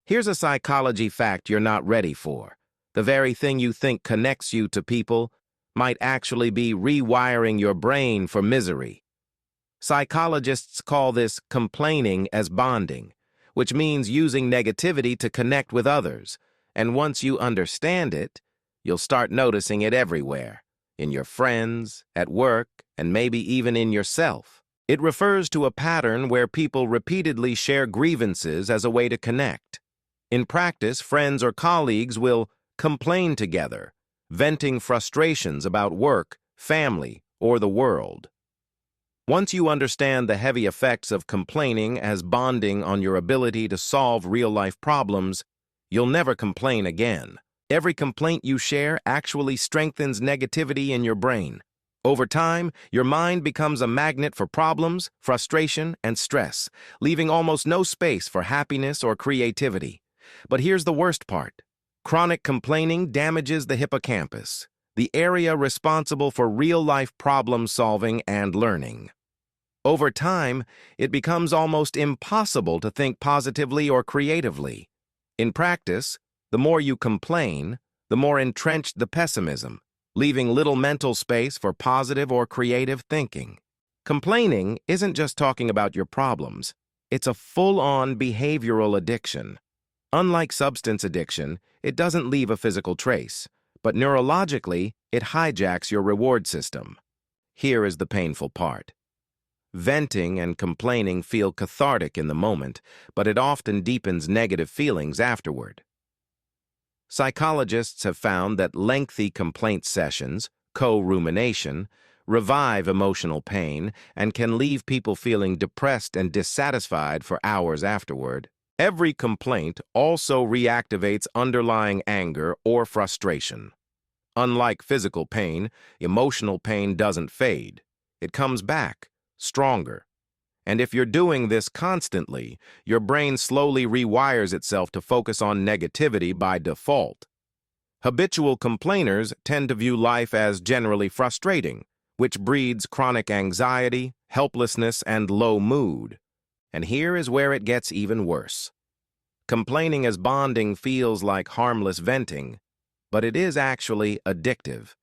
Here's a psychology fact you're not ready for. The very thing you think connects you to people might actually be rewiring your brain for misery. Psychologists call this complaining as bonding, which means using negativity to connect with others. And once you understand it, you'll start noticing it everywhere, in your friends, at work, and maybe even in yourself. It refers to a pattern where people repeatedly share grievances as a way to connect. In practice, friends or colleagues will complain together, venting frustrations about work, family, or the world. Once you understand the heavy effects of complaining as bonding on your ability to solve real-life problems, you'll never complain again. Every complaint you share actually strengthens negativity in your brain. Over time, your mind becomes a magnet for problems, frustration, and stress, leaving almost no space for happiness or creativity. But here's the worst part. Chronic complaining damages the hippocampus, the area responsible for real-life problem-solving and learning. Over time, it becomes almost impossible to think positively or creatively. In practice, the more you complain, the more entrenched the pessimism, leaving little mental space for positive or creative thinking. Complaining isn't just talking about your problems. It's a full-on behavioral addiction. Unlike substance addiction, it doesn't leave a physical trace, but neurologically, it hijacks your reward system. Here is the painful part. Venting and complaining feel cathartic in the moment, but it often deepens negative feelings afterward. Psychologists have found that lengthy complaint sessions, co-rumination, revive emotional pain and can leave people feeling depressed and dissatisfied for hours afterward. Every complaint also reactivates underlying anger or frustration. Unlike physical pain, emotional pain doesn't fade. It comes back, stronger. And if you're doing this constantly, your brain slowly rewires itself to focus on negativity by default. Habitual complainers tend to view life as generally frustrating, which breeds chronic anxiety, helplessness, and low mood. And here is where it gets even worse. Complaining as bonding feels like harmless venting, but it is actually addictive.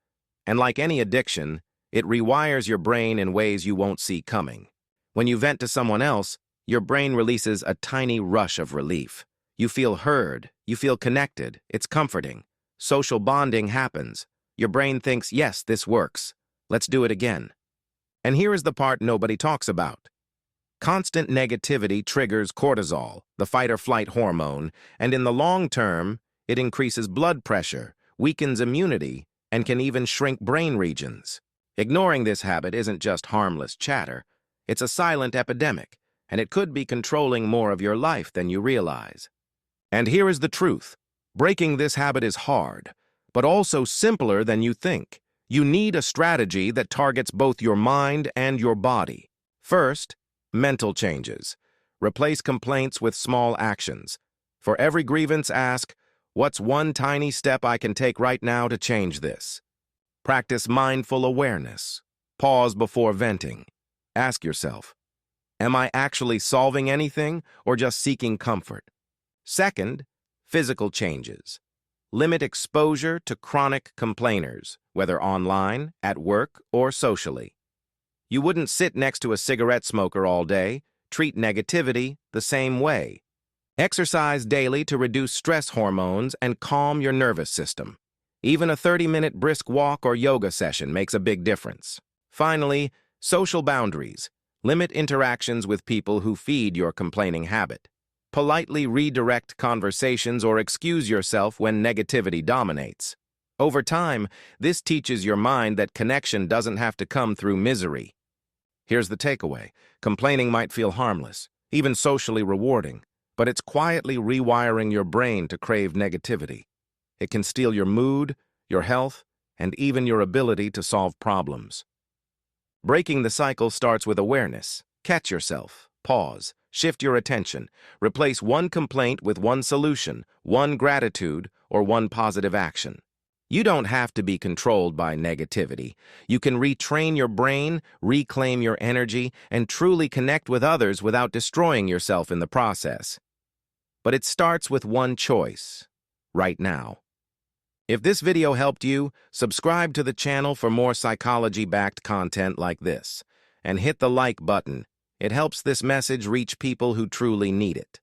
And like any addiction, it rewires your brain in ways you won't see coming. When you vent to someone else, your brain releases a tiny rush of relief. You feel heard, you feel connected, it's comforting. Social bonding happens. Your brain thinks, yes, this works. Let's do it again. And here is the part nobody talks about. Constant negativity triggers cortisol, the fight-or-flight hormone, and in the long term, it increases blood pressure, weakens immunity, and can even shrink brain regions. Ignoring this habit isn't just harmless chatter. It's a silent epidemic, and it could be controlling more of your life than you realize. And here is the truth. Breaking this habit is hard, but also simpler than you think. You need a strategy that targets both your mind and your body. First, mental changes. Replace complaints with small actions. For every grievance, ask, what's one tiny step I can take right now to change this? Practice mindful awareness. Pause before venting. Ask yourself, am I actually solving anything or just seeking comfort? Second, physical changes. Limit exposure to chronic complainers, whether online, at work, or socially. You wouldn't sit next to a cigarette smoker all day. Treat negativity the same way. Exercise daily to reduce stress hormones and calm your nervous system. Even a 30-minute brisk walk or yoga session makes a big difference. Finally, social boundaries. Limit interactions with people who feed your complaining habit. Politely redirect conversations or excuse yourself when negativity dominates. Over time, this teaches your mind that connection doesn't have to come through misery. Here's the takeaway. Complaining might feel harmless, even socially rewarding, but it's quietly rewiring your brain to crave negativity. It can steal your mood, your health, and even your ability to solve problems. Breaking the cycle starts with awareness. Catch yourself, pause, shift your attention, replace one complaint with one solution, one gratitude, or one positive action. You don't have to be controlled by negativity. You can retrain your brain, reclaim your energy, and truly connect with others without destroying yourself in the process. but it starts with one choice, right now. If this video helped you, subscribe to the channel for more psychology-backed content like this, and hit the like button. It helps this message reach people who truly need it.